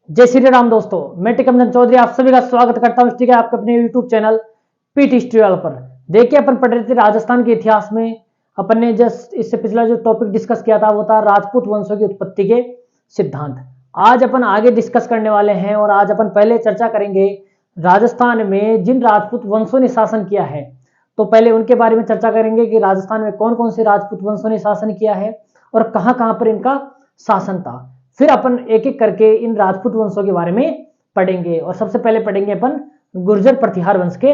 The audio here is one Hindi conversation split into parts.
जय श्री राम दोस्तों, मैं टिकमचंद चौधरी आप सभी का स्वागत करता हूं। ठीक है, आपके अपने यूट्यूब चैनल पीटी ट्यूटोरियल पर। देखिए, अपन पढ़ रहे थे राजस्थान के इतिहास में। अपन ने जस्ट इससे पिछला जो टॉपिक डिस्कस किया था वो था राजपूत वंशों की उत्पत्ति के सिद्धांत। आज अपन आगे डिस्कस करने वाले हैं और आज अपन पहले चर्चा करेंगे राजस्थान में जिन राजपूत वंशों ने शासन किया है। तो पहले उनके बारे में चर्चा करेंगे कि राजस्थान में कौन कौन से राजपूत वंशों ने शासन किया है और कहां कहां पर इनका शासन था। फिर अपन एक एक करके इन राजपूत वंशों के बारे में पढ़ेंगे और सबसे पहले पढ़ेंगे अपन गुर्जर प्रतिहार वंश के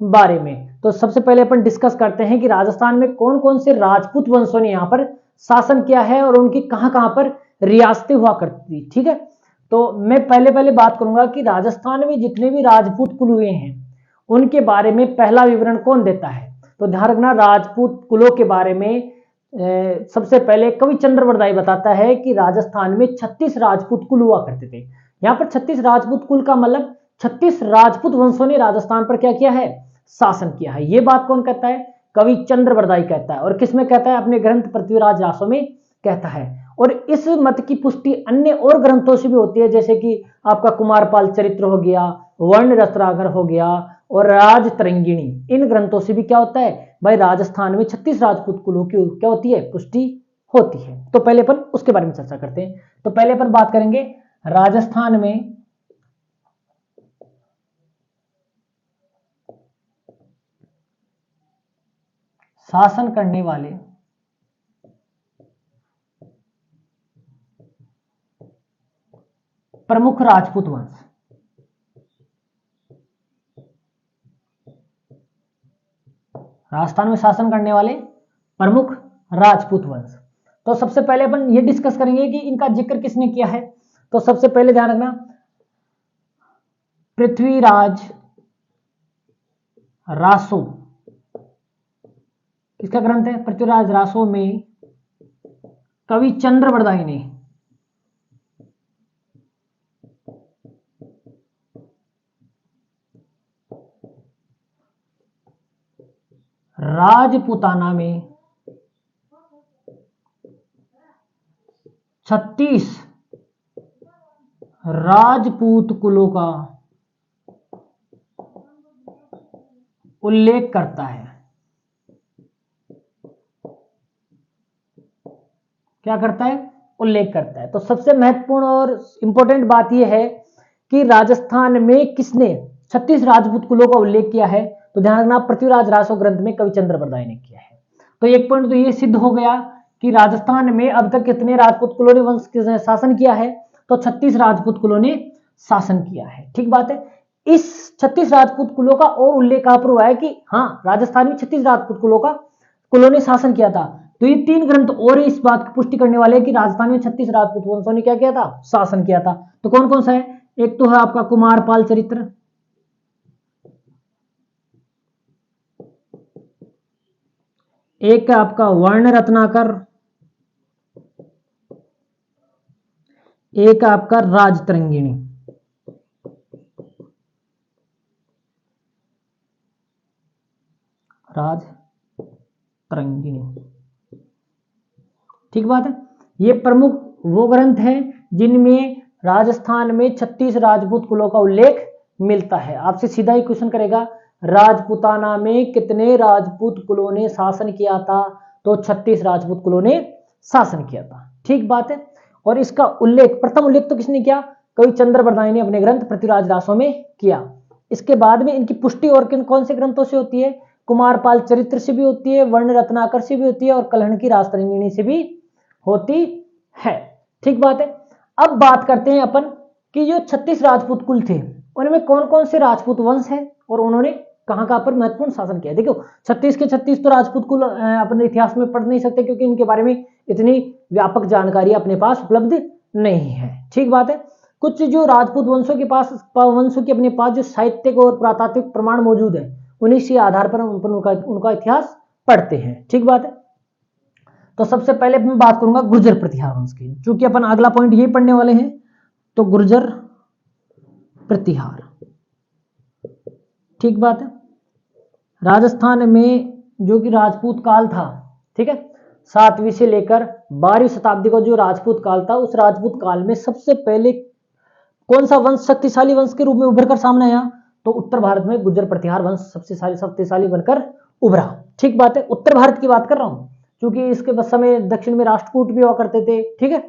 बारे में। तो सबसे पहले अपन डिस्कस करते हैं कि राजस्थान में कौन कौन से राजपूत वंशों ने यहाँ पर शासन किया है और उनकी कहां कहां पर रियासतें हुआ करती थी। ठीक है, तो मैं पहले पहले बात करूंगा कि राजस्थान में जितने भी राजपूत कुल हुए हैं उनके बारे में पहला विवरण कौन देता है। तो ध्यान रखना, राजपूत कुलों के बारे में सबसे पहले कवि चंद्र बरदाई बताता है कि राजस्थान में 36 राजपूत कुल हुआ करते थे। यहाँ पर 36 राजपूत कुल का मतलब 36 राजपूत वंशों ने राजस्थान पर क्या किया है, शासन किया है। ये बात कौन कहता है, कवि चंद्र बरदाई कहता है। और किसमें कहता है, अपने ग्रंथ पृथ्वीराज रासो में कहता है। और इस मत की पुष्टि अन्य और ग्रंथों से भी होती है, जैसे कि आपका कुमारपाल चरित्र हो गया, वर्ण रत्नाकर हो गया और राज तरंगिणी। इन ग्रंथों से भी क्या होता है भाई, राजस्थान में 36 राजपूत कुलों की क्या होती है, पुष्टि होती है। तो पहले अपन उसके बारे में चर्चा करते हैं। तो पहले अपन बात करेंगे राजस्थान में शासन करने वाले प्रमुख राजपूत वंश। राजस्थान में शासन करने वाले प्रमुख राजपूत वंश। तो सबसे पहले अपन ये डिस्कस करेंगे कि इनका जिक्र किसने किया है। तो सबसे पहले ध्यान रखना, पृथ्वीराज रासो, किसका ग्रंथ है, पृथ्वीराज रासो में कवि चंद्र बरदाई ने राजपूताना में 36 राजपूत कुलों का उल्लेख करता है। क्या करता है, उल्लेख करता है। तो सबसे महत्वपूर्ण और इंपॉर्टेंट बात यह है कि राजस्थान में किसने 36 राजपूत कुलों का उल्लेख किया है। तो ध्यान रखना, पृथ्वीराज रासो ग्रंथ में कवि चंद्र बरदाई ने किया है। तो एक पॉइंट तो ये सिद्ध हो गया कि राजस्थान में अब तक कितने राजपूत कुलों ने वंश शासन किया है। तो 36 राजपूत कुलों ने शासन किया है। ठीक बात है। इस 36 राजपूत कुलों का और उल्लेख कहां पर हुआ है कि हाँ, राजस्थान में 36 राजपूत कुलों ने शासन किया था। तो ये तीन ग्रंथ और इस बात की पुष्टि करने वाले हैं कि राजस्थान में 36 राजपूत वंशों ने क्या किया था, शासन किया था। तो कौन कौन सा है, एक तो है आपका कुमारपाल चरित्र, एक है आपका वर्ण रत्नाकर, एक आपका राज तरंगिणी। राज तरंगिणी, ठीक बात है। ये प्रमुख वो ग्रंथ हैं जिनमें राजस्थान में 36 राजपूत कुलों का उल्लेख मिलता है। आपसे सीधा ही क्वेश्चन करेगा, राजपूताना में कितने राजपूत कुलों ने शासन किया था। तो 36 राजपूत कुलों ने शासन किया था। ठीक बात है। और इसका उल्लेख, प्रथम उल्लेख तो किसने किया, कवि चंद्र बरदाई ने अपने ग्रंथ पृथ्वीराज रासो में किया। इसके बाद में इनकी पुष्टि और किन कौन से ग्रंथों से होती है, कुमारपाल चरित्र से भी होती है, वर्ण रत्नाकर से भी होती है और कलहण की राजतरंगिणी से भी होती है। ठीक बात है। अब बात करते हैं अपन कि जो 36 राजपूत कुल थे उनमें कौन कौन से राजपूत वंश है और उन्होंने कहां कहां पर महत्वपूर्ण शासन किया। देखो, 36 के 36 तो राजपूत कुल अपने इतिहास में पढ़ नहीं सकते क्योंकि इनके बारे में इतनी व्यापक जानकारी अपने पास उपलब्ध नहीं है। ठीक बात है। कुछ जो राजपूत वंशों के पास वंशों के अपने पास जो साहित्यिक और पुरातात्विक प्रमाण मौजूद है, उन्हीं के आधार पर उनका इतिहास पढ़ते हैं। ठीक बात है। तो सबसे पहले मैं बात करूंगा गुर्जर प्रतिहार वंश की, चूंकि अपन अगला पॉइंट यही पढ़ने वाले हैं। तो गुर्जर प्रतिहार, ठीक बात है। राजस्थान में जो कि राजपूत काल था, ठीक है, 7वीं से लेकर 12वीं शताब्दी का जो राजपूत काल था, उस राजपूत काल में सबसे पहले कौन सा वंश शक्तिशाली वंश के रूप में उभर कर सामने आया? तो उत्तर भारत में गुर्जर प्रतिहार वंश सबसे शक्तिशाली बनकर उभरा। ठीक बात है, उत्तर भारत की बात कर रहा हूं, क्योंकि इसके समय दक्षिण में राष्ट्रकूट भी हुआ करते थे। ठीक है,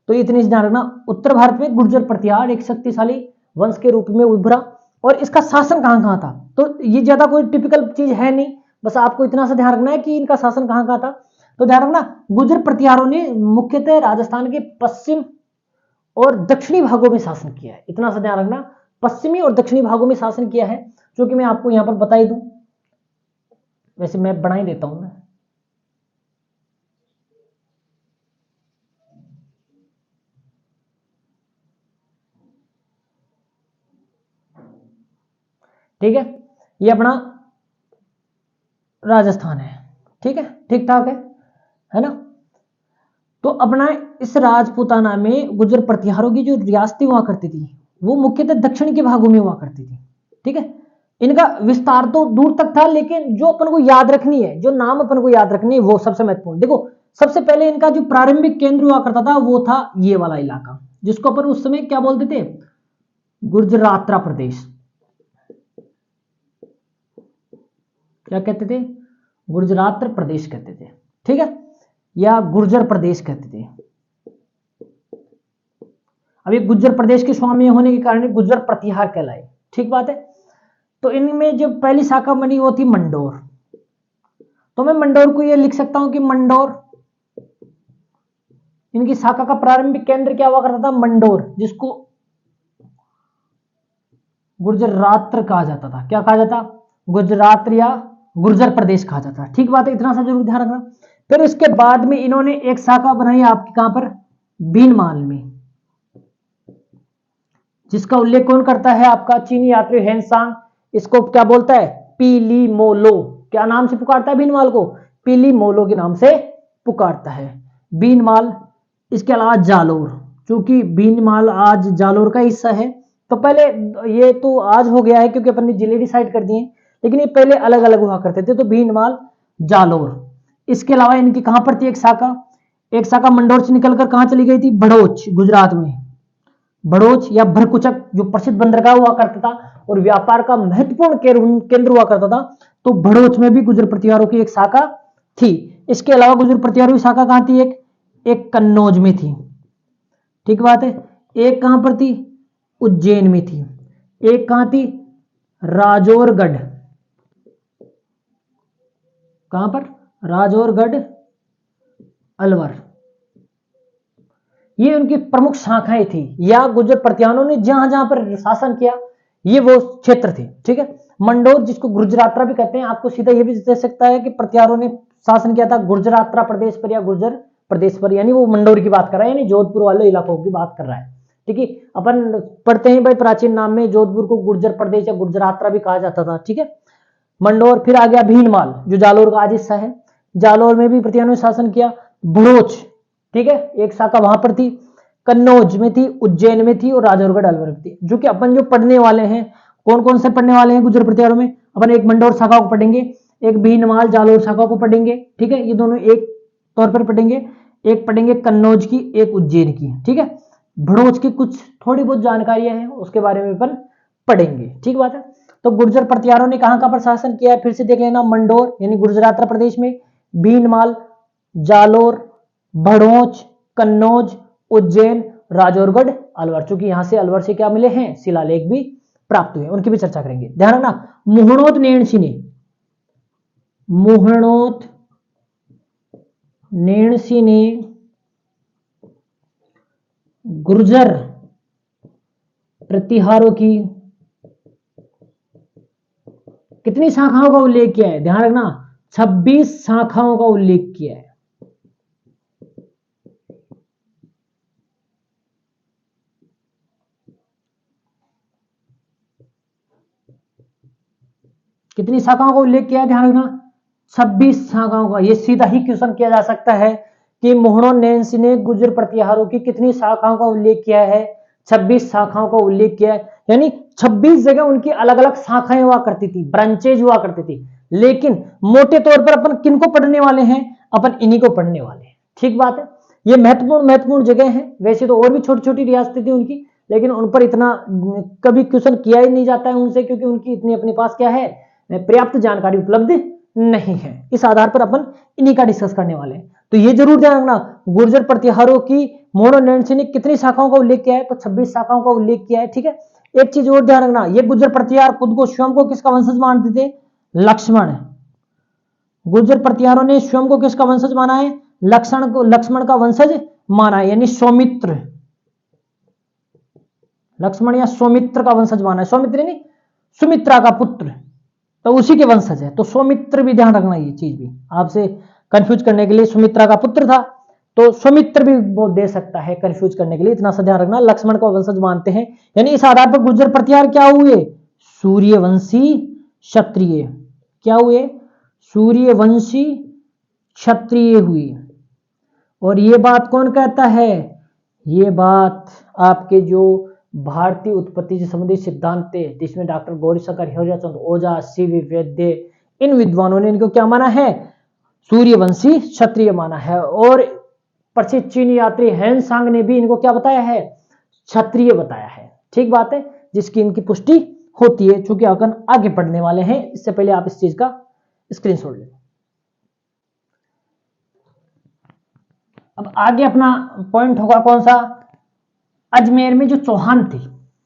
तो इतनी ध्यान रखना, उत्तर भारत में गुर्जर प्रतिहार एक शक्तिशाली वंश के रूप में उभरा। और इसका शासन कहां कहां था? तो ये ज्यादा कोई टिपिकल चीज है नहीं, बस आपको इतना सा ध्यान रखना है कि इनका शासन कहां कहां था। तो ध्यान रखना, गुर्जर प्रतिहारों ने मुख्यतः राजस्थान के पश्चिम और दक्षिणी भागों में शासन किया है। इतना सा ध्यान रखना, पश्चिमी और दक्षिणी भागों में शासन किया है, जो कि मैं आपको यहां पर बता ही दूं। वैसे मैं बना ही देता हूं मैं। ठीक है, ये अपना राजस्थान है। ठीक है, ठीक ठाक है ना। तो अपना इस राजपूताना में गुर्जर प्रतिहारों की जो रियासतें हुआ करती थी वो मुख्यतः दक्षिण के भागों में हुआ करती थी। ठीक है, इनका विस्तार तो दूर तक था, लेकिन जो अपन को याद रखनी है, जो नाम अपन को याद रखनी है, वो सबसे महत्वपूर्ण। देखो, सबसे पहले इनका जो प्रारंभिक केंद्र हुआ करता था वो था ये वाला इलाका, जिसको अपन उस समय क्या बोलते थे? गुर्जरात्रा प्रदेश। क्या कहते थे? गुर्जरात्र प्रदेश कहते थे। ठीक है, या गुर्जर प्रदेश कहते थे। अब ये गुर्जर प्रदेश के स्वामी होने के कारण गुर्जर प्रतिहार कहलाए। ठीक बात है। तो इनमें जो पहली शाखा बनी वो थी मंडोर। तो मैं मंडोर को ये लिख सकता हूं कि मंडोर, इनकी शाखा का प्रारंभिक केंद्र क्या हुआ करता था? मंडोर, जिसको गुर्जरात्र कहा जाता था। क्या कहा जाता? गुजरात या गुर्जर प्रदेश कहा जाता है। ठीक बात है, इतना सा जरूर ध्यान रखना। फिर इसके बाद में इन्होंने एक शाखा बनाई आपकी कहां पर? बीनमाल में, जिसका उल्लेख कौन करता है? आपका चीनी यात्री हेनसांग। इसको क्या बोलता है? पीली मोलो। क्या नाम से पुकारता है बीनमाल को? पीली मोलो के नाम से पुकारता है बीनमाल। इसके अलावा जालोर, क्योंकि बीनमाल आज जालोर का हिस्सा है। तो पहले ये तो आज हो गया है क्योंकि अपन ने जिले डिसाइड कर दिए, लेकिन ये पहले अलग अलग हुआ करते थे। तो भीनमाल, जालोर। इसके अलावा इनकी कहां पर थी एक शाखा? एक शाखा मंडोर से निकलकर कहां चली गई थी? भड़ोच, गुजरात में। भड़ोच या भरकुचक जो प्रसिद्ध बंदरगाह हुआ करता था और व्यापार का महत्वपूर्ण केंद्र हुआ करता था, तो भड़ोच में भी गुर्जर प्रतिहारों की एक शाखा थी। इसके अलावा गुर्जर प्रतिहारों की शाखा कहां थी? एक कन्नौज में थी। ठीक बात है। एक कहां पर थी? उज्जैन में थी। एक कहां थी? राजौरगढ़। कहां पर? राजौरगढ़, अलवर। ये उनकी प्रमुख शाखाएं थी, या गुर्जर प्रतिहारों ने जहां जहां पर शासन किया ये वो क्षेत्र थे। ठीक है, मंडोर, जिसको गुर्जरात्रा भी कहते हैं, आपको सीधा ये भी दे सकता है कि प्रतिहारों ने शासन किया था गुर्जरात्रा प्रदेश पर या गुर्जर प्रदेश पर, यानी वो मंडोर की बात कर रहा है, यानी जोधपुर वाले इलाकों की बात कर रहा है। ठीक है, अपन पढ़ते हैं भाई प्राचीन नाम में जोधपुर को गुर्जर प्रदेश या गुर्जरात्रा भी कहा जाता था। ठीक है, मंडोर। फिर आ गया भीनमाल, जो जालोर का आज हिस्सा है। जालोर में भी प्रतिहारों ने शासन किया। भड़ोच, ठीक है, एक शाखा वहां पर थी। कन्नौज में थी, उज्जैन में थी और राजौरगढ़, अलवर में थी। जो कि अपन जो पढ़ने वाले हैं, कौन कौन से पढ़ने वाले हैं गुर्जर प्रतिहारों में? अपन एक मंडोर शाखा को पढ़ेंगे, एक भीनमाल जालोर शाखा को पढ़ेंगे। ठीक है, ये दोनों एक तौर पर पढ़ेंगे। एक पढ़ेंगे कन्नौज की, एक उज्जैन की। ठीक है, भड़ोच की कुछ थोड़ी बहुत जानकारियां हैं, उसके बारे में अपन पढ़ेंगे। ठीक बात है। तो गुर्जर प्रतिहारों ने कहां कहां पर शासन किया है? फिर से देख लेना, मंडोर यानी गुजरात प्रदेश में, भीनमाल, जालोर, भड़ोच, कन्नौज, उज्जैन, राजौरगढ़, अलवर। चूंकि यहां से अलवर से क्या मिले हैं? शिलालेख भी प्राप्त हुए, उनकी भी चर्चा करेंगे। ध्यान रखना, मुहणोत नेणसी ने, मुहणोत नेणसी ने गुर्जर प्रतिहारों की कितनी शाखाओं का उल्लेख किया है? ध्यान रखना, 26 शाखाओं का उल्लेख किया है। कितनी शाखाओं का उल्लेख किया है? ध्यान रखना, 26 शाखाओं का। यह सीधा ही क्वेश्चन किया जा सकता है कि मुहणो नेंसी ने गुर्जर प्रतिहारों की कितनी शाखाओं का उल्लेख किया है? 26 शाखाओं का उल्लेख किया है, यानी 26 जगह उनकी अलग अलग शाखाएं हुआ करती थी, ब्रांचेज हुआ करती थी। लेकिन मोटे तौर पर अपन किनको पढ़ने वाले हैं? अपन इन्हीं को पढ़ने वाले हैं। ठीक बात है, ये महत्वपूर्ण जगह है। वैसे तो और भी छोटी छोटी रियासतें थी उनकी, लेकिन उन पर इतना कभी क्वेश्चन किया ही नहीं जाता है उनसे, क्योंकि उनकी इतनी अपने पास क्या है, पर्याप्त जानकारी उपलब्ध नहीं है। इस आधार पर अपन इन्हीं का डिस्कस करने वाले हैं। तो ये जरूर ध्यान रखना, गुर्जर प्रतिहारों की मोनोनेंसी ने कितनी शाखाओं का उल्लेख किया है, तो 26 शाखाओं का उल्लेख किया है। ठीक है, एक चीज और ध्यान रखना, ये गुर्जर प्रतिहार खुद को स्वयं को किसका वंशज मानते थे, लक्ष्मण। गुर्जर प्रतिहारों ने स्वयं को किसका वंशज माना है, लक्ष्मण का वंशज माना है, यानी सौमित्र, लक्ष्मण या सौमित्र का वंशज माना है, सौमित्र नहीं सुमित्रा का पुत्र, तो उसी के वंशज है। तो सौमित्र भी ध्यान रखना, ये चीज भी आपसे कंफ्यूज करने के लिए, सुमित्रा का पुत्र था तो सौमित्र भी वो दे सकता है कंफ्यूज करने के लिए, इतना सा ध्यान रखना, लक्ष्मण को वंशज मानते हैं। यानी इस आधार पर गुर्जर प्रतिहार क्या हुए, सूर्यवंशी क्षत्रिय, क्या हुए, सूर्यवंशी क्षत्रिय हुई। और ये बात कौन कहता है, ये बात आपके जो भारतीय उत्पत्ति से संबंधित सिद्धांत थे, जिसमें डॉक्टर गौरीशंकर हेराचंद ओझा, सीवी वैद्य, इन विद्वानों ने इनको क्या माना है, सूर्यवंशी क्षत्रिय माना है। और प्रसिद्ध चीनी यात्री हैन सांग ने भी इनको क्या बताया है, क्षत्रिय बताया है। ठीक बात है, जिसकी इनकी पुष्टि होती है। चूंकि अपन आगे पढ़ने वाले हैं, इससे पहले आप इस चीज का स्क्रीनशॉट ले। अब आगे अपना पॉइंट होगा कौन सा, अजमेर में जो चौहान थे,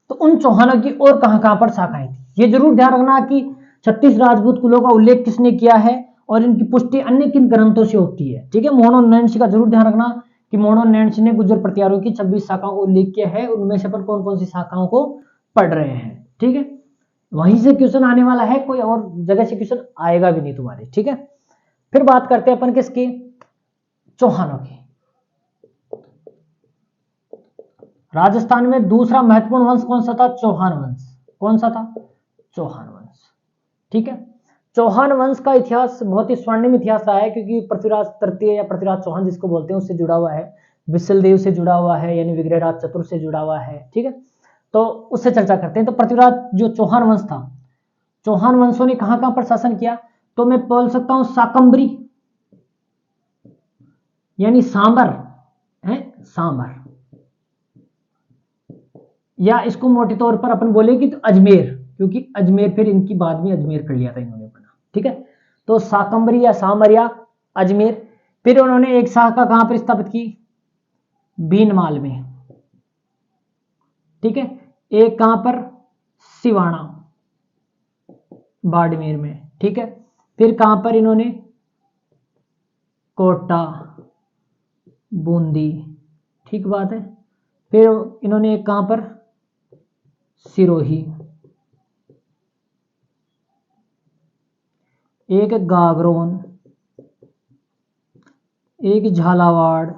तो उन चौहानों की और कहां पर शाखाएं थी। ये जरूर ध्यान रखना कि 36 राजपूत कुलों का उल्लेख किसने किया है और इनकी पुष्टि अन्य किन ग्रंथों से होती है। ठीक है, मोनोनेंसी का जरूर ध्यान रखना कि मोनोनेंसी ने गुर्जर प्रतिहारों की 26 शाखाओं को उल्लेख किया है, उनमें से पर कौन कौन सी शाखाओं को पढ़ रहे हैं। ठीक है, वहीं से क्वेश्चन आने वाला है, कोई और जगह से क्वेश्चन आएगा भी नहीं तुम्हारे। ठीक है, फिर बात करते हैं अपन किसकी, चौहानों की। राजस्थान में दूसरा महत्वपूर्ण वंश कौन सा था, चौहान वंश। कौन सा था, चौहान वंश। ठीक है, चौहान वंश का इतिहास बहुत ही स्वर्णिम इतिहास रहा है, क्योंकि पृथ्वीराज तृतीय या पृथ्वीराज चौहान जिसको बोलते हैं उससे जुड़ा हुआ है, विशलदेव से जुड़ा हुआ है, यानी विग्रहराज चतुर्थ से जुड़ा हुआ है। ठीक है, तो उससे चर्चा करते हैं। तो पृथ्वीराज जो चौहान वंश था, चौहान वंशों ने कहां पर शासन किया, तो मैं बोल सकता हूं शाकंभरी, यानी सांबर है, सांबर, या इसको मोटे तौर पर अपन बोलेंगे तो अजमेर, क्योंकि अजमेर फिर इनकी बाद में अजमेर कर लिया था इन्होंने बना। ठीक है, तो शाकंभरी या सांबर या अजमेर। फिर उन्होंने एक शाखा कहां पर स्थापित की, भीनमाल में। ठीक है, एक कहां पर, सिवाना, बाड़मेर में। ठीक है, फिर कहां पर इन्होंने, कोटा, बूंदी। ठीक बात है, फिर इन्होंने एक कहां पर, सिरोही, एक गागरोन, एक झालावाड़।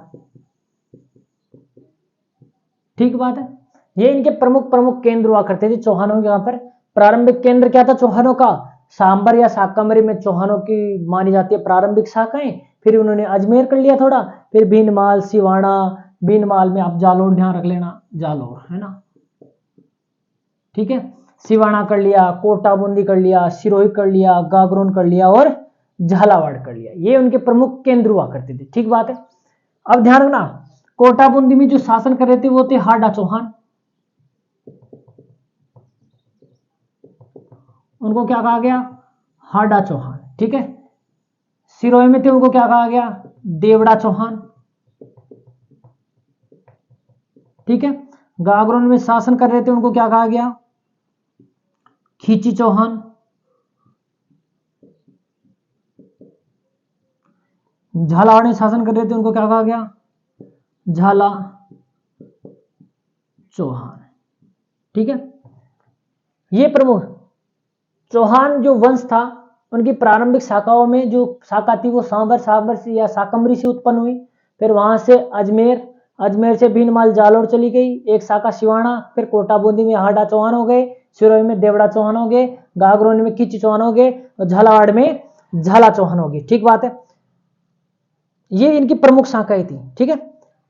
ठीक बात है, ये इनके प्रमुख केंद्र हुआ करते थे चौहानों के। यहाँ पर प्रारंभिक केंद्र क्या था चौहानों का, सांबर या शाकंभरी में चौहानों की मानी जाती है प्रारंभिक शाखाएं। फिर उन्होंने अजमेर कर लिया थोड़ा, फिर भीनमाल, सिवाना, भीनमाल में आप जालोर ध्यान रख लेना, जालोर है ना। ठीक है, सिवाना कर लिया, कोटा बूंदी कर लिया, सिरोही कर लिया, गागरोन कर लिया और झालावाड़ कर लिया। ये उनके प्रमुख केंद्र हुआ करते थे। ठीक बात है, अब ध्यान रखना, कोटा बूंदी में जो शासन कर रहे थे वो थे हाडा चौहान, उनको क्या कहा गया, हाडा चौहान। ठीक है, सिरोही में थे, उनको क्या कहा गया, देवड़ा चौहान। ठीक है, गागरोन में शासन कर रहे थे, उनको क्या कहा गया, खींची चौहान। झालावाड़ में शासन कर रहे थे, उनको क्या कहा गया, झाला चौहान। ठीक है, ये प्रमुख चौहान जो वंश था, उनकी प्रारंभिक शाखाओं में जो शाखा थी वो सांबर से या शाकंभरी से उत्पन्न हुई। फिर वहां से अजमेर से भीनमाल, जालोर चली गई, एक शाखा सिवाना, फिर कोटा बूंदी में हाडा चौहान हो गए, सिरोही में देवड़ा चौहान हो गए, गागरोन में खींची चौहान हो गए और झालावाड़ में झाला चौहान हो गई। ठीक बात है, ये इनकी प्रमुख शाखाएं थी। ठीक है,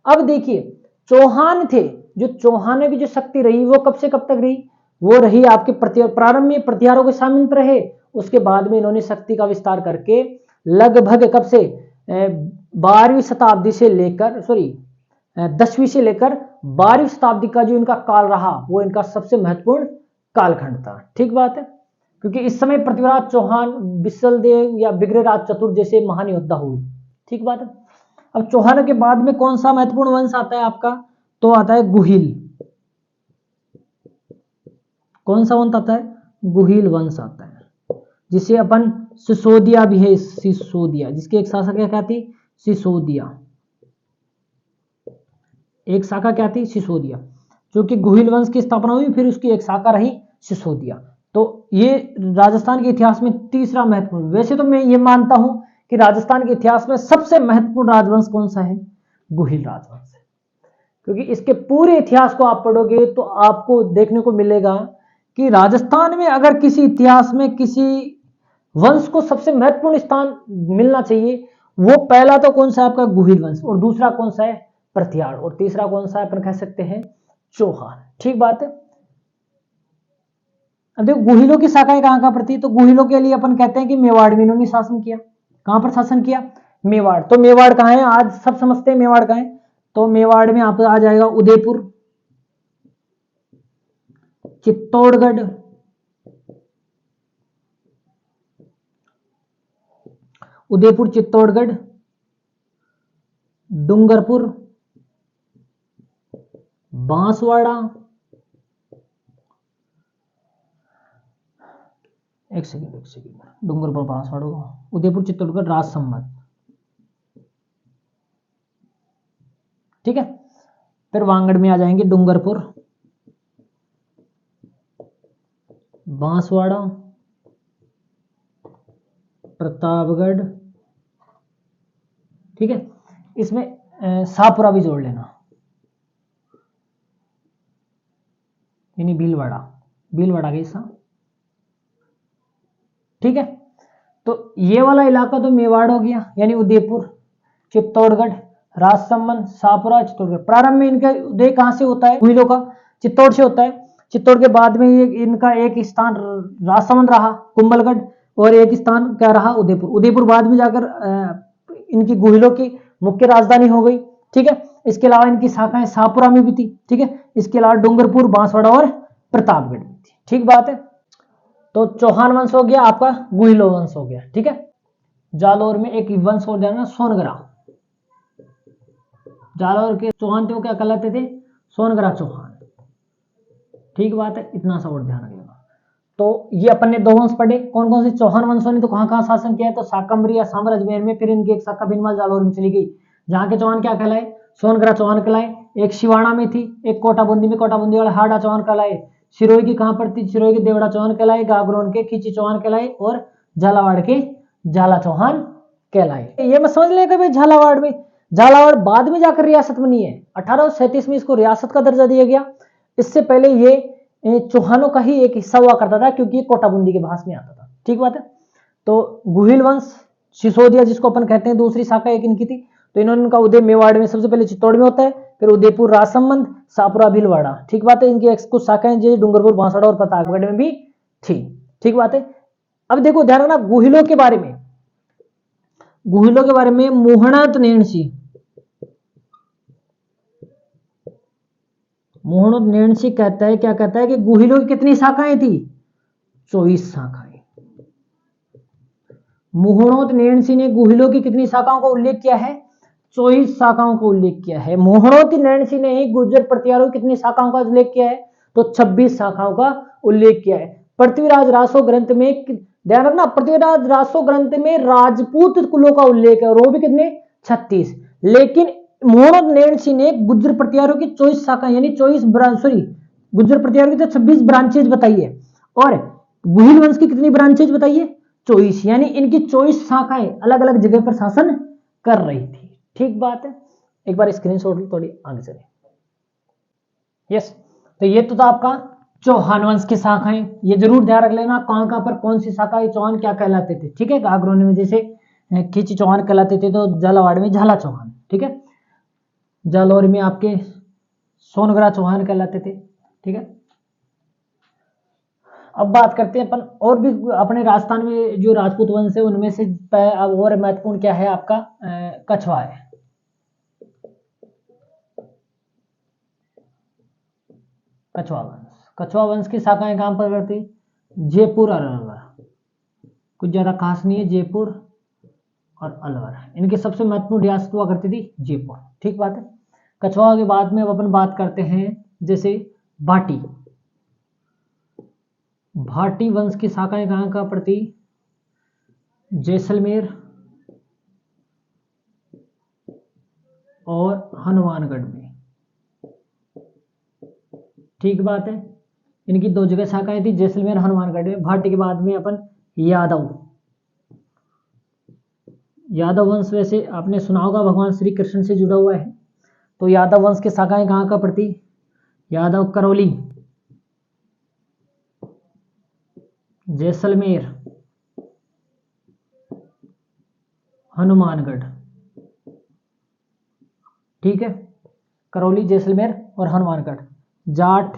अब देखिए चौहान थे, जो चौहानों की जो शक्ति रही वो कब से कब तक रही, वो रही आपके प्रारंभ में प्रतिहारों के सामंत रहे, उसके बाद में इन्होंने शक्ति का विस्तार करके लगभग कब से 12वीं शताब्दी से लेकर 10वीं से लेकर 12वीं शताब्दी का जो इनका काल रहा वो इनका सबसे महत्वपूर्ण कालखंड था। ठीक बात है, क्योंकि इस समय पृथ्वीराज चौहान, बिसलदेव या बिग्रहराज चतुर्थ जैसे महान योद्धा हुए। ठीक बात है। अब चौहानों के बाद में कौन सा महत्वपूर्ण वंश आता है आपका, तो आता है गुहिल। कौन सा वंश आता है, गुहिल वंश आता है, जिसे अपन सिसोदिया भी है, सिसोदिया, जिसकी एक शाखा क्या थी, सिसोदिया। एक शाखा क्या थी, सिसोदिया, जो कि गुहिल वंश की स्थापना हुई, फिर उसकी एक शाखा रही सिसोदिया। तो ये राजस्थान के इतिहास में तीसरा महत्वपूर्ण। वैसे तो मैं ये मानता हूं कि राजस्थान के इतिहास में सबसे महत्वपूर्ण राजवंश कौन सा है, गुहिल राजवंश है, क्योंकि इसके पूरे इतिहास को आप पढ़ोगे तो आपको देखने को मिलेगा कि राजस्थान में अगर किसी इतिहास में किसी वंश को सबसे महत्वपूर्ण स्थान मिलना चाहिए, वो पहला तो कौन सा है आपका, गुहिल वंश, और दूसरा कौन सा है, प्रतिहार, और तीसरा कौन सा है, अपन कह सकते हैं चौहान। ठीक बात है। अब देखो गुहिलों की शाखाएं कहां कहां पर थी, तो गुहिलों के लिए अपन कहते हैं कि मेवाड़ में इन्होंने शासन किया। कहां पर शासन किया, मेवाड़। तो मेवाड़ कहां है, आज सब समझते हैं मेवाड़ कहां है, तो मेवाड़ में आप आ जाएगा उदयपुर, चित्तौड़गढ़, उदयपुर, चित्तौड़गढ़, डूंगरपुर, बांसवाड़ा, एक सेकंड, डूंगरपुर, बांसवाड़ा, उदयपुर, चित्तौड़गढ़, राजसमंद। ठीक है, फिर वांगड़ में आ जाएंगे डूंगरपुर, बांसवाड़ा, प्रतापगढ़। ठीक है, इसमें शाहपुरा भी जोड़ लेना, यानी भीलवाड़ा, भीलवाड़ा का हिस्सा। ठीक है, तो ये वाला इलाका तो मेवाड़ हो गया, यानी उदयपुर, चित्तौड़गढ़, राजसमंद, शाहपुरा, चित्तौड़गढ़। प्रारंभ में इनका उदय कहां से होता है, गुहिलों का चित्तौड़ से होता है। चित्तौड़ के बाद में ये इनका एक स्थान राजसमंद रहा, कुंभलगढ़, और एक स्थान क्या रहा, उदयपुर। उदयपुर बाद में जाकर इनकी गुहिलों की मुख्य राजधानी हो गई। ठीक है, इसके अलावा इनकी शाखाएं शाहपुरा में भी थी। ठीक है, इसके अलावा डूंगरपुर, बांसवाड़ा और प्रतापगढ़ में थी। ठीक बात है। तो चौहान वंश हो गया आपका, गुहिलो वंश हो गया। ठीक है, जालौर में एक वंश हो जाना, सोनगरा। जालौर के चौहान थे, क्या कहलाते थे, सोनगरा चौहान। ठीक बात है, इतना सा और ध्यान रखना। तो ये अपन ने दो वंश पढ़े, कौन कौन से, चौहान वंशों ने तो कहां कहां शासन किया है, तो शाकंभरी या साम्र अजमेर में, फिर इनकी एक शाखा बिनवाल जालौर में चली गई, जहां के चौहान क्या कहलाए, सोनगरा चौहान कहलाए। एक शिवाणा में थी, एक कोटाबूंदी में, कोटाबूंदी वाले हाड़ा चौहान कहलाए। सिरोही की कहां पर थी, सिरोही के देवड़ा चौहान कहलाए। गागरोन के खींची चौहान कहलाए, और झालावाड़ के झाला चौहान कहलाए। ये मैं समझ लेगा भाई, झालावाड़ में, झालावाड़ बाद में जाकर रियासत बनी है, 1837 में इसको रियासत का दर्जा दिया गया। इससे पहले ये चौहानों का ही एक हिस्सा हुआ करता था, क्योंकि ये कोटाबूंदी के भास में आता था। ठीक बात है। तो गुहिल वंश, सिसोदिया जिसको अपन कहते हैं, दूसरी शाखा एक इनकी थी। तो इन्होंने उनका उदय मेवाड़ में, सबसे पहले चित्तौड़ में होता है, फिर उदयपुर, राजसमंद, शाहपुरा, भीलवाड़ा। ठीक बात है। इनकी कुछ शाखाएं जो डूंगरपुर, बांसवाड़ा और प्रतापगढ़ में भी थी। ठीक बात है। अब देखो ध्यान रखना गुहिलों के बारे में, गुहिलों के बारे में मोहनात नेणसी, मोहनोद नेणसी कहता है, क्या कहता है कि गुहिलों की कितनी शाखाएं थी, 24 शाखाएं। मोहनोद नेणसी ने गुहिलों की कितनी शाखाओं का उल्लेख किया है, 24 शाखाओं का उल्लेख किया है। मोहनोद नेणसी ने ही गुर्जर प्रतिहारों की कितनी शाखाओं का उल्लेख किया है, तो 26 शाखाओं का उल्लेख किया है। पृथ्वीराज रासो ग्रंथ में, ध्यान रखना, पृथ्वीराज रासो ग्रंथ में राजपूत कुलों का उल्लेख है, और वो भी कितने, 36। लेकिन मोहनोद नेणसी ने गुर्जर प्रतिहारों की 24 शाखा, यानी 24 ब्रांच, सॉरी, गुर्जर प्रतिहारों की तो 26 ब्रांचेज बताई है, और गुहिल वंश की कितनी ब्रांचेज बताई है, 24, यानी इनकी 24 शाखाएं अलग अलग जगह पर शासन कर रही थी। ठीक बात है। एक बार स्क्रीनशॉट लो, थोड़ी आगे चले। यस, तो ये तो था आपका चौहान वंश की शाखाएं। ये जरूर ध्यान रख लेना कहां कहां पर कौन सी शाखा, चौहान क्या कहलाते थे। ठीक है, गागरोनी में जैसे खींची चौहान कहलाते थे, तो झालावाड़ में झाला चौहान। ठीक है, जालौर में आपके सोनगरा चौहान कहलाते थे। ठीक है, अब बात करते हैं अपन और भी अपने राजस्थान में जो राजपूत वंश है उनमें से अब और महत्वपूर्ण क्या है आपका, कछवा है। कछवा वंश। कछवा वंश की शाखाएं कहाँ पर करती? जयपुर और अलवर। कुछ ज्यादा खास नहीं है, जयपुर और अलवर इनकी सबसे महत्वपूर्ण रियासत हुआ करती थी जयपुर। ठीक बात है। कछवा के बाद में अब अपन बात करते हैं जैसे भाटी। भाटी वंश की शाखाएं कहाँ कहाँ पड़ती? जैसलमेर और हनुमानगढ़ में। ठीक बात है। इनकी दो जगह शाखाएं थी, जैसलमेर हनुमानगढ़ में। भाटी के बाद में अपन यादव। यादव वंश वैसे आपने सुना होगा भगवान श्री कृष्ण से जुड़ा हुआ है, तो यादव वंश की शाखाएं कहाँ कहाँ पड़ती? यादव करौली, जैसलमेर, हनुमानगढ़। ठीक है, करौली, जैसलमेर और हनुमानगढ़। जाट।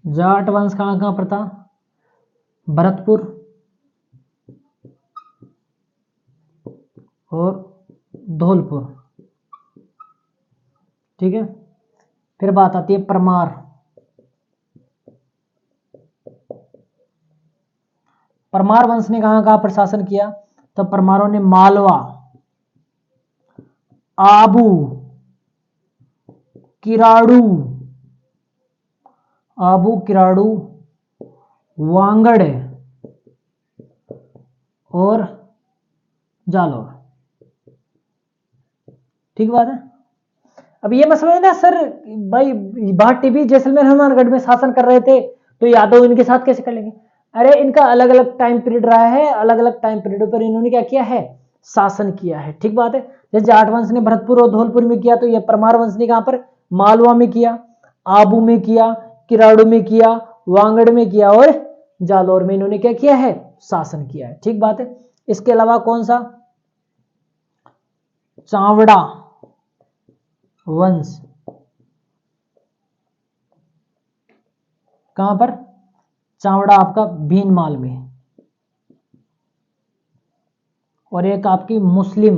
जाट वंश कहाँ कहाँ पड़ता? भरतपुर और धौलपुर। ठीक है, फिर बात आती है परमार। परमार वंश ने कहां कहां पर शासन किया? तो परमारों ने मालवा, आबू, किराड़ू, वांगड़ और जालौर। ठीक बात है। अब ये मत समझना सर भाई भाटी भी जैसलमेर हनुमानगढ़ में शासन कर रहे थे तो यादव इनके साथ कैसे कर लेंगे? अरे इनका अलग अलग टाइम पीरियड रहा है, अलग अलग टाइम पीरियड पर इन्होंने क्या किया है? शासन किया है। ठीक बात है। जैसे जाट वंश ने भरतपुर और धौलपुर में किया, तो ये परमार वंश ने कहां पर? मालवा में किया, आबू में किया, किराड़ू में किया, वांगड़ में किया और जालौर में इन्होंने क्या किया है? शासन किया है। ठीक बात है। इसके अलावा कौन सा? चावड़ा वंश। कहां पर? चावड़ा आपका भीनमाल में। और एक आपकी मुस्लिम,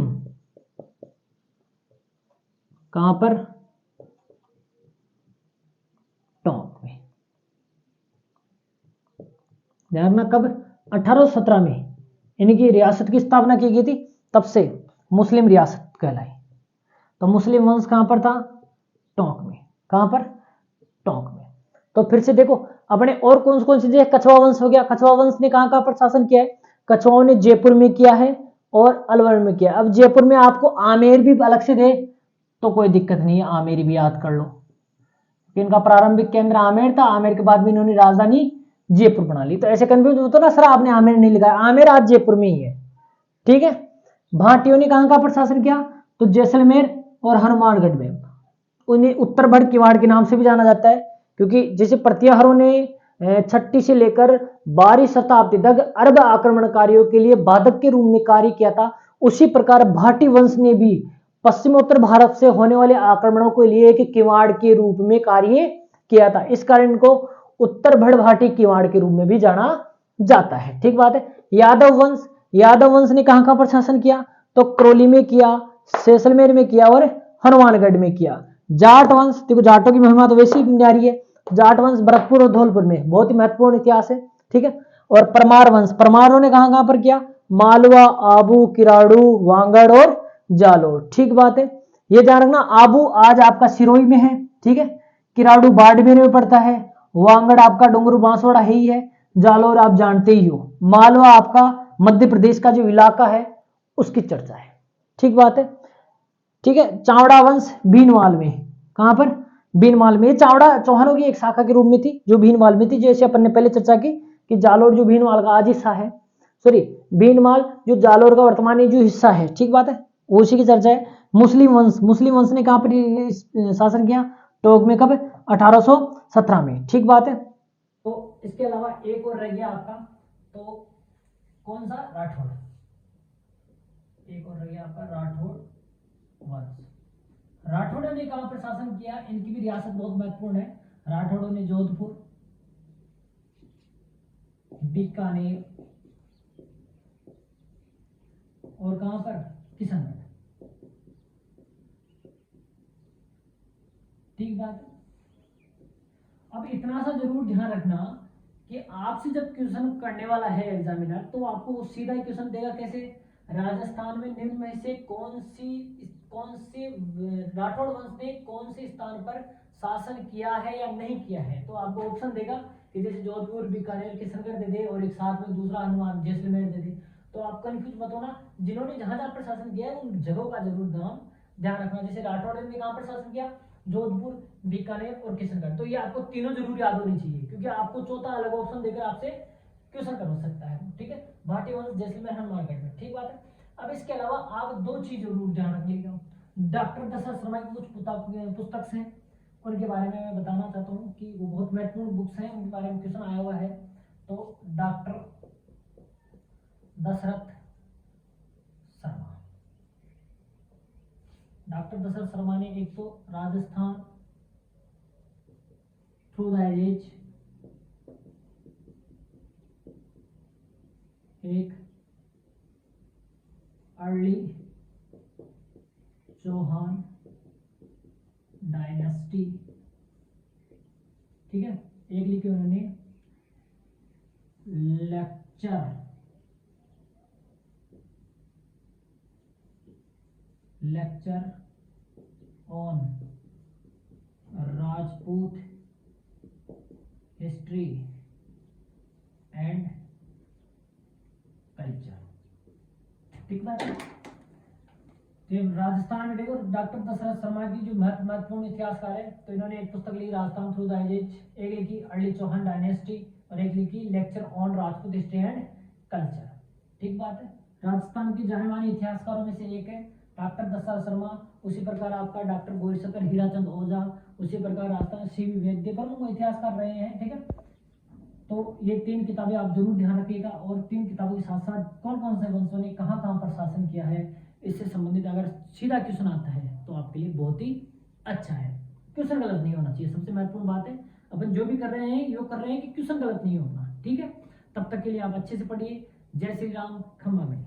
कहां पर? टोंक में। ध्यान रखना कब? 1817 में इनकी रियासत की स्थापना की गई थी, तब से मुस्लिम रियासत कहलाई। तो मुस्लिम वंश कहां पर था? टोंक में। कहां पर? टोंक में। तो फिर से देखो अपने और कौन सी जगह? कछवा वंश हो गया। कछवा वंश ने कहां कहां पर शासन किया है? कछवाओं ने जयपुर में किया है और अलवर में किया। अब जयपुर में आपको आमेर भी अलग से दे तो कोई दिक्कत नहीं है, आमेर भी याद कर लो। इनका प्रारंभिक केंद्र आमेर था, आमेर के बाद भी इन्होंने राजधानी जयपुर बना ली। तो ऐसे कंफ्यूज होता ना सर आपने आमेर नहीं लिखा, आमेर आज जयपुर में ही है। ठीक है। भाटियों ने कहां कहां पर शासन किया? तो जैसलमेर और हनुमानगढ़ में। उन्हें उत्तर भड़ किवाड़ के नाम से भी जाना जाता है, क्योंकि जैसे प्रतिहारों ने 6ठी से लेकर 12वीं शताब्दी तक अरब आक्रमणकारियों के लिए बाधक के रूप में कार्य किया था, उसी प्रकार भाटी वंश ने भी पश्चिमोत्तर भारत से होने वाले आक्रमणों के लिए एक किवाड़ के रूप में कार्य किया था। इस कारण इनको उत्तर भड़ भाटी किवाड़ के रूप में भी जाना जाता है। ठीक बात है। यादव वंश ने कहां कहां पर शासन किया? तो करौली में किया, जैसलमेर में किया और हनुमानगढ़ में किया। जाट वंश, देखो जाटों की महिमा तो वैसी ही जा रही है। जाट वंश भरतपुर और धौलपुर में, बहुत ही महत्वपूर्ण इतिहास है। ठीक है। और परमार वंश, परमारों ने कहां कहां पर किया? मालवा, आबू, किराड़ू, वांगड़ और जालोर। ठीक बात है। ये ध्यान रखना, आबू आज आपका सिरोही में है। ठीक है। किराड़ू बाड़मेर में पड़ता है, वांगड़ आपका डूंगरू बांसवाड़ा ही है, जालोर आप जानते ही हो। मालवा आपका मध्य प्रदेश का जो इलाका है उसकी चर्चा है। ठीक बात है। ठीक है। चावड़ा वंश भीनमाल में, कहां पर? भीनमाल में। चावड़ा चौहानों की एक शाखा के रूप में थी जो भीनमाल में थी, जैसे अपन ने पहले चर्चा की कि जालोर जो भीनमाल का आज हिस्सा है, सॉरी भीनमाल जो जालोर का वर्तमान जो हिस्सा है। ठीक बात है, उसी की चर्चा है। मुस्लिम वंश ने कहां पर शासन किया? टोंक में। कब? 1817 में। ठीक बात है। तो इसके अलावा एक और रह गया आपका, तो कौन सा? राठौड़। एक और रह गया आपका राठौड़ वंश। राठौड़ों ने कहां पर शासन किया? इनकी भी रियासत बहुत महत्वपूर्ण है। राठौड़ों ने जोधपुर, बीकानेर और कहां पर? किशनगढ़। ठीक बात है। बट इतना सा जरूर ध्यान रखना कि आपसे जब क्वेश्चन करने वाला है एग्जामिनर, तो आपको वो सीधा ही क्वेश्चन देगा कैसे, राजस्थान में निम्न में से कौन से राठौड़ वंश ने कौन से स्थान पर शासन किया है या नहीं किया है। तो आपको ऑप्शन देगा कि जैसे जोधपुर, बीकानेर, किशनगढ़ दे दे और एक साथ में दूसरा हनुमान जैसलमेर दे दे। तो आप कंफ्यूज मत होना, जिन्होंने जहां जहां पर शासन किया है उन जगहों का जरूर ध्यान रखना। जैसे राठौड़ ने कहां पर शासन किया, जोधपुर, बीकानेर और किशनगढ़। तो ये आपको तीनों जरूर याद होनी चाहिए, क्योंकि आपको चौथा अलग ऑप्शन देकर आपसे क्वेश्चन कर सकता है। ठीक है, भाटी वंश, जैसलमेर, हनुमानगढ़ में। ठीक बात है। अब इसके अलावा आप दो चीज जरूर ध्यान रखिएगा। डॉक्टर दशरथ शर्मा की कुछ पुस्तक हैं, उनके बारे में मैं बताना चाहता हूँ कि वो बहुत महत्वपूर्ण बुक्स हैं, उनके बारे में क्वेश्चन आया हुआ है। तो डॉक्टर दशरथ शर्मा ने एक तो राजस्थान थ्रू द एजेज, एक अर्ली चौहान डायनेस्टी, ठीक है, एक लिखे उन्होंने lecture on Rajput history and culture. ठीक बात है। राजस्थान में देखो, डॉक्टर दशरथ शर्मा की जो महत्वपूर्ण इतिहासकार है, तो इन्होंने एक पुस्तक लिखी राजस्थान थ्रू द एजेज, एक लिखी अर्ली चौहान डायनेस्टी और एक लिखी lecture on Rajput history and culture. ठीक बात है। राजस्थान के जाने माने इतिहासकारों में से एक है डॉक्टर दशरथ शर्मा। उसी प्रकार आपका डॉक्टर गौरीशंकर हीराचंद ओझा, उसी प्रकार राजस्थान सीवी वैद्य प्रमुख इतिहासकार रहे हैं। ठीक है, तो ये तीन किताबें आप जरूर ध्यान रखिएगा। और तीन किताबों के साथ साथ कौन कौन से वंशों ने कहाँ कहाँ पर शासन किया है, इससे संबंधित अगर सीधा क्वेश्चन आता है तो आपके लिए बहुत ही अच्छा है। क्वेश्चन गलत नहीं होना चाहिए, सबसे महत्वपूर्ण बात है। अपन जो भी कर रहे हैं यो कर रहे हैं कि क्वेश्चन गलत नहीं होना। ठीक है, तब तक के लिए आप अच्छे से पढ़िए। जय श्री राम, खम्मा में।